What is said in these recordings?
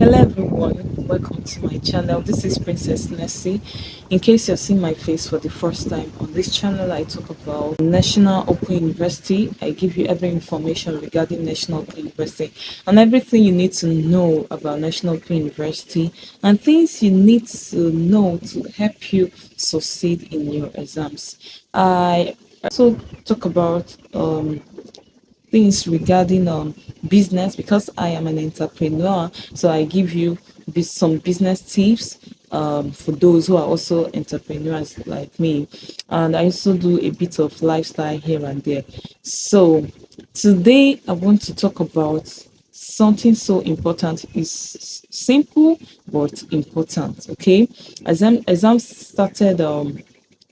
Hello everyone, welcome to my channel. This is Princess Nessie. In case you're seeing my face for the first time on this channel, I talk about National Open University. I give you every information regarding National Open University and everything you need to know about National Open University and things you need to know to help you succeed in your exams. I also talk about things regarding business because I am an entrepreneur. So I give you some business tips for those who are also entrepreneurs like me. And I also do a bit of lifestyle here and there. So today I want to talk about something so important. Is simple but important. Okay, exam started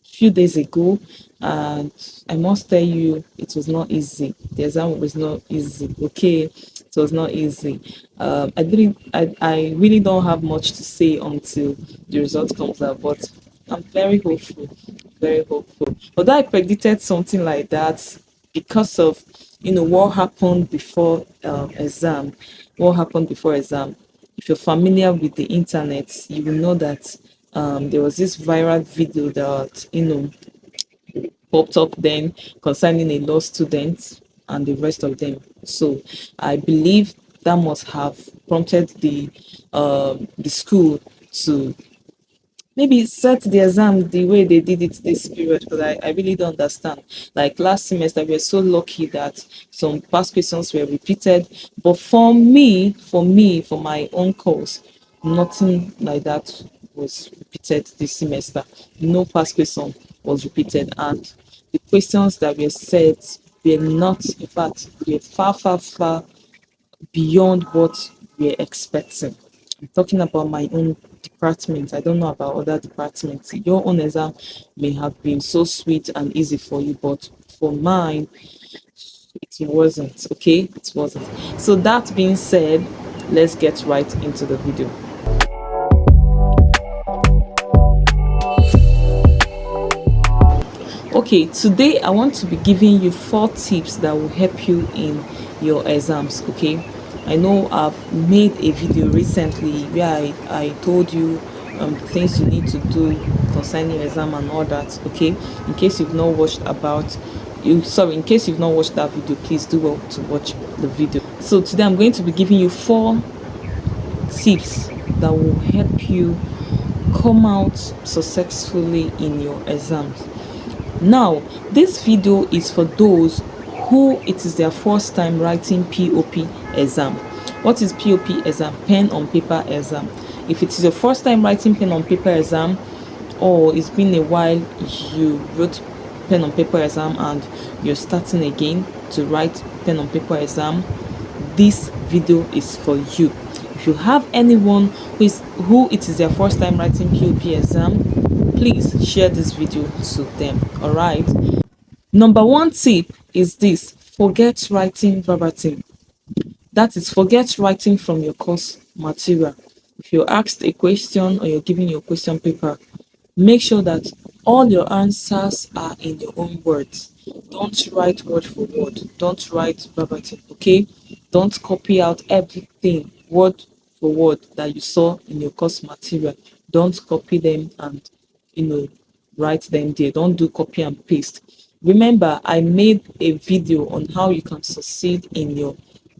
few days ago, and I must tell you it was not easy. The exam was not easy. Okay, it was not easy. I really don't have much to say until the result comes out, but I'm very hopeful, very hopeful. Although I predicted something like that because of what happened before exam, what happened before exam. If you're familiar with the internet, you will know that there was this viral video that popped up then concerning a law student and the rest of them. So I believe that must have prompted the school to maybe set the exam the way they did it this period, because I really don't understand. Like last semester, we were so lucky that some past questions were repeated. But for my own course, nothing like that was repeated this semester. No past question was repeated. And the questions that were set were not, in fact, were far, far, far beyond what we're expecting. I'm talking about my own department. I don't know about other departments. Your own exam may have been so sweet and easy for you, but for mine, it wasn't. Okay, it wasn't. So that being said, let's get right into the video. Okay, today I want to be giving you 4 tips that will help you in your exams. Okay, I know I've made a video recently where I told you things you need to do concerning your exam and all that. Okay, in case you've not watched in case you've not watched that video, please do well to watch the video. So today I'm going to be giving you 4 tips that will help you come out successfully in your exams. Now, this video is for those who it is their first time writing POP exam. What is POP exam? Pen on paper exam. If it is your first time writing pen on paper exam, or it's been a while you wrote pen on paper exam and you're starting again to write pen on paper exam, this video is for you. If you have anyone who it is their first time writing POP exam, please share this video to them. All right, number 1 tip is this: forget writing verbatim. That is, forget writing from your course material. If you're asked a question or you're giving your question paper, make sure that all your answers are in your own words. Don't write word for word. Don't write verbatim. Okay, don't copy out everything word for word that you saw in your course material. Don't copy them and you know write them there. Don't do copy and paste. Remember, I made a video on how you can succeed in your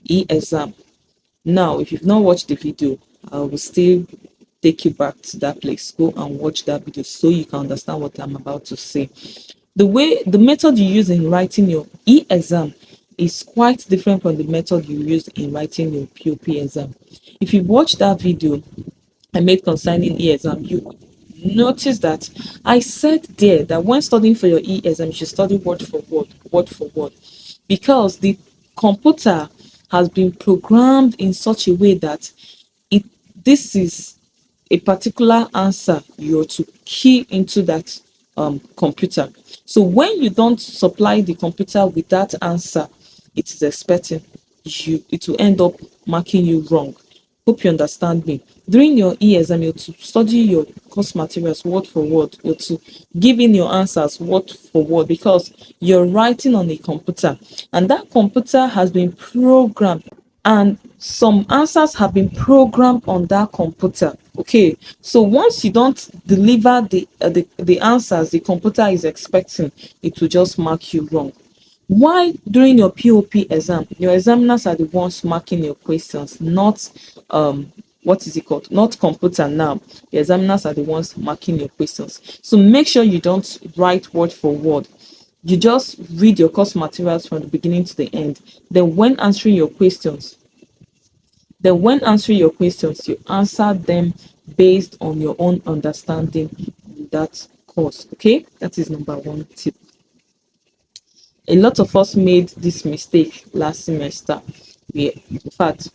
exam. Now, if you've not watched the video, I will still take you back to that place. Go and watch that video so you can understand what I'm about to say. The method you use in writing your exam is quite different from the method you use in writing your POP exam. If you watch that video I made concerning exam, you notice that I said there that when studying for your exam, you should study word for word, because the computer has been programmed in such a way that it this is a particular answer you're to key into that computer. So when you don't supply the computer with that answer it is expecting, it will end up marking you wrong. Hope you understand me. During your exam, you're to study your course materials word for word. You're to give in your answers word for word, because you're writing on a computer and that computer has been programmed, and some answers have been programmed on that computer. Okay, so once you don't deliver the answers the computer is expecting, it will just mark you wrong. Why during your POP exam, your examiners are the ones marking your questions, not what is it called? Not computer now. The examiners are the ones marking your questions. So make sure you don't write word for word. You just read your course materials from the beginning to the end. Then when answering your questions, you answer them based on your own understanding in that course. Okay, that is number one tip. A lot of us made this mistake last semester. In fact,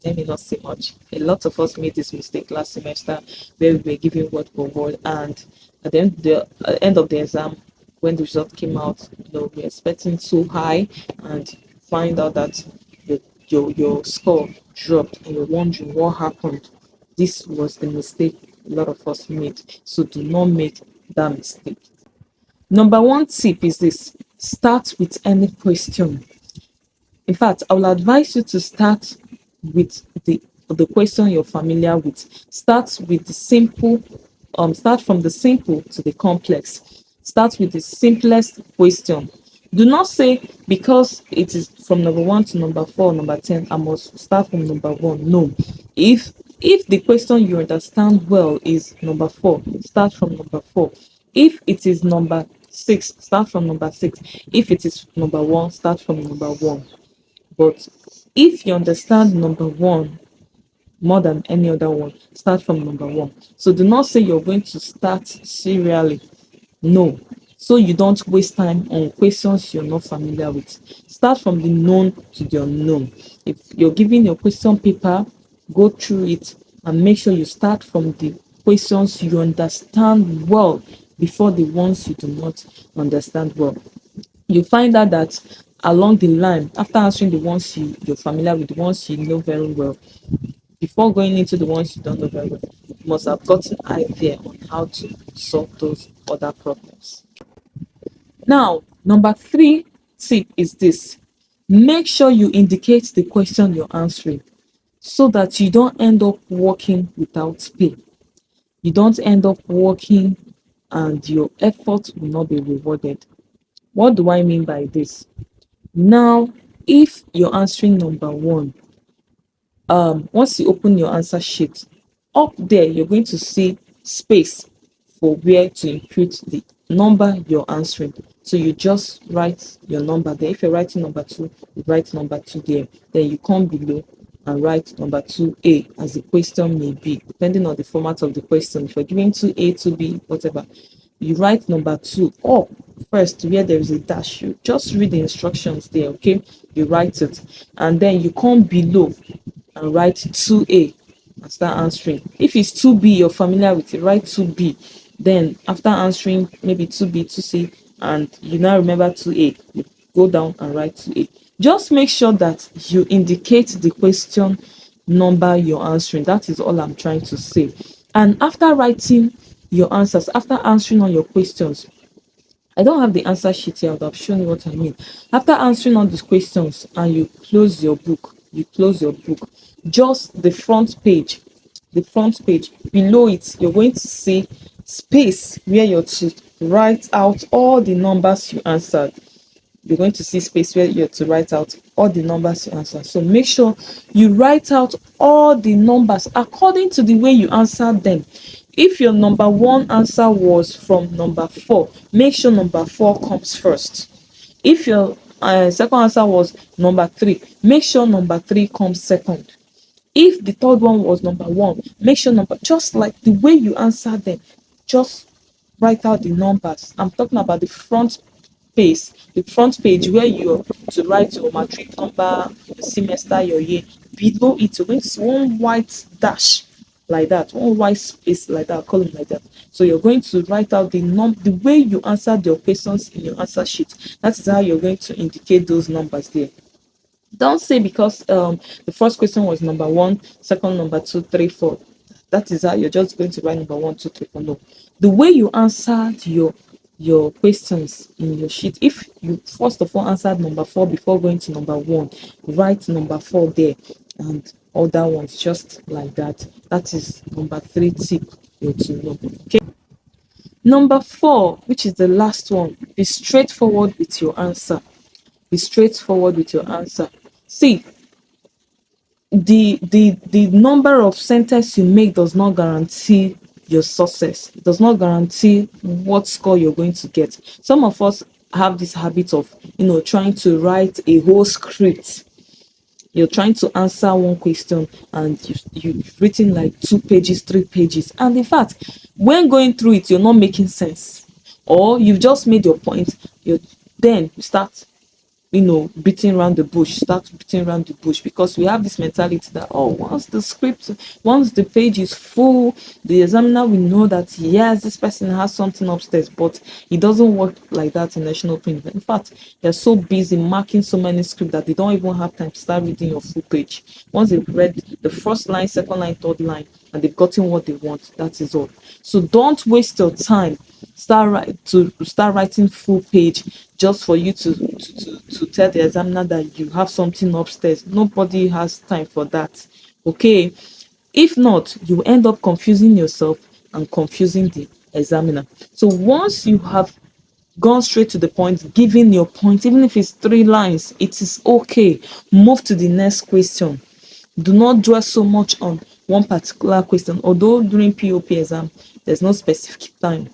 let me not say much. A lot of us made this mistake last semester where we were giving word for word, and at the end of the exam, when the result came out, we were expecting so high, and find out that your score dropped, and you're wondering what happened. This was the mistake a lot of us made. So do not make that mistake. Number one tip is this: start with any question. In fact, I will advise you to start with the question you're familiar with. Start from the simple to the complex. Start with the simplest question. Do not say because it is from number one to number four, number 10, I must start from number one. No. If the question you understand well is number four, start from number four. If it is number six, start from number six. If it is number one, start from number one. But if you understand number one more than any other one, start from number one. So do not say you're going to start serially. No. So you don't waste time on questions you're not familiar with. Start from the known to the unknown. If you're giving your question paper, go through it and make sure you start from the questions you understand well before the ones you do not understand well. You find out that along the line, after answering the ones you're familiar with, the ones you know very well, before going into the ones you don't know very well, you must have gotten idea on how to solve those other problems. Now, number three tip is this: make sure you indicate the question you're answering so that you don't end up working without pay. You don't end up working and your effort will not be rewarded. What do I mean by this? Now, if you're answering number one, once you open your answer sheet, up there you're going to see space for where to input the number you're answering. So you just write your number there. If you're writing number two, you write number two there. Then you come below and write number 2A as the question may be, depending on the format of the question. If you're giving 2A, 2B, whatever, you write number two up first where there is a dash. You just read the instructions there, okay? You write it, and then you come below and write 2A and start answering. If it's 2B, you're familiar with it, write 2B. Then after answering maybe 2B, 2C, and you now remember 2A, you go down and write 2A. Just make sure that you indicate the question number you're answering. That is all I'm trying to say. And after writing your answers, after answering all your questions, I don't have the answer sheet here, but I've shown you what I mean. After answering all these questions and you close your book, just the front page, below it, you're going to see space where you're to write out all the numbers you answered. You're going to see space where you're to write out all the numbers you answered. So make sure you write out all the numbers according to the way you answered them. If your number one answer was from number four, make sure number four comes first. If your second answer was number three, make sure number three comes second. If the third one was number one, make sure just like the way you answer them, just write out the numbers. I'm talking about the front page where you're to write your matric number, your semester, your year. Below it, you're going to see one white dash like that, one white space like that, column like that. So you're going to write out the way you answered your questions in your answer sheet. That is how you're going to indicate those numbers there. Don't say because the first question was number one, second number two, three, four. That is how you're just going to write number one, two, three, four. No. The way you answered your questions in your sheet, if you first of all answered number four before going to number one, write number four there. and other ones just like that. That is number 3 tip you to know. Okay. Number 4, which is the last one, be straightforward with your answer. Be straightforward with your answer. See, the number of sentence you make does not guarantee your success. It does not guarantee what score you're going to get. Some of us have this habit of trying to write a whole script. You're trying to answer one question and you've written like 2 pages, 3 pages, and in fact when going through it you're not making sense, or you've just made your point. You start beating around the bush, start beating around the bush, because we have this mentality that, oh, once the page is full, the examiner will know that yes, this person has something upstairs. But it doesn't work like that in national print. In fact, they're so busy marking so many scripts that they don't even have time to start reading your full page. Once they've read the first line, second line, third line, and they've gotten what they want, that is all. So don't waste your time. Start writing full page just for you to tell the examiner that you have something upstairs. Nobody has time for that. Okay. If not, you end up confusing yourself and confusing the examiner. So once you have gone straight to the point, giving your point, even if it's 3 lines, it is okay. Move to the next question. Do not dwell so much on one particular question. Although during POP exam there's no specific time,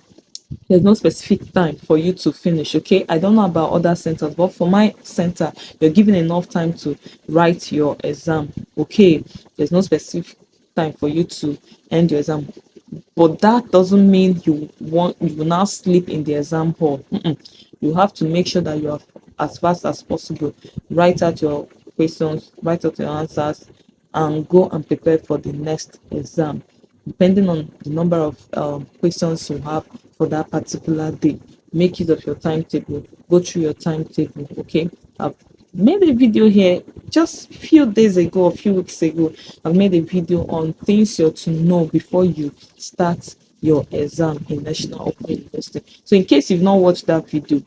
for you to finish. Okay, I don't know about other centers, but for my center you're given enough time to write your exam. Okay, there's no specific time for you to end your exam, but that doesn't mean you will now sleep in the exam hall. You have to make sure that you have, as fast as possible, write out your questions, write out your answers, and go and prepare for the next exam, depending on the number of questions you have for that particular day. Make use of your timetable, go through your timetable. Okay, I've made a video here just a few days ago, a few weeks ago. I've made a video on things you're to know before you start your exam in National Open University. So in case you've not watched that video,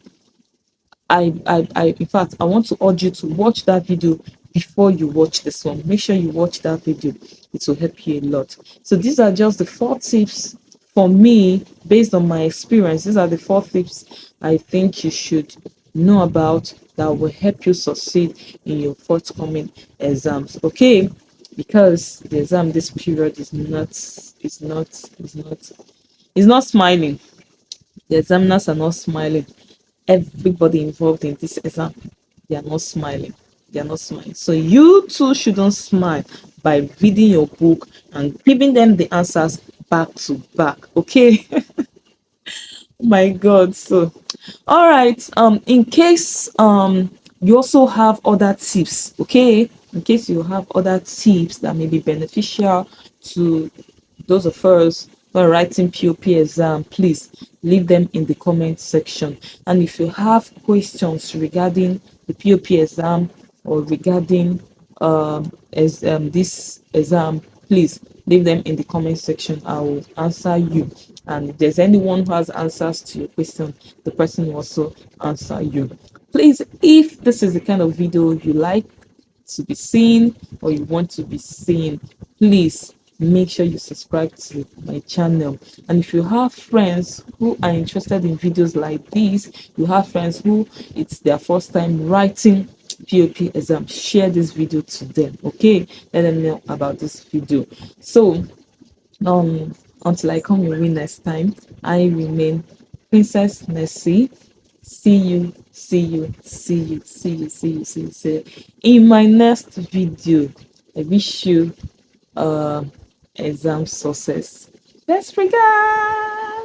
in fact, I want to urge you to watch that video before you watch this one. Make sure you watch that video. It will help you a lot. So these are just the 4 tips for me, based on my experience. These are the 4 tips I think you should know about that will help you succeed in your forthcoming exams. Okay, because the exam this period is not smiling. The examiners are not smiling. Everybody involved in this exam, they are not smiling. They are not smiling. So you too shouldn't smile by reading your book and giving them the answers back to back. Okay. My God. So all right. In case you also have other tips, okay, in case you have other tips that may be beneficial to those of us who are writing POP exam, please leave them in the comment section. And if you have questions regarding the POP exam or regarding this exam, please leave them in the comment section. I will answer you. And if there's anyone who has answers to your question, the person will also answer you. Please, if this is the kind of video you like to be seen or you want to be seen, please make sure you subscribe to my channel. And if you have friends who are interested in videos like this, you have friends who it's their first time writing POP exam, share this video to them. Okay, let them know about this video. So until I come your way next time, I remain Princess Nessie. See you, see you, see you, see you, see you, see you, see you in my next video. I wish you exam success. Best regards.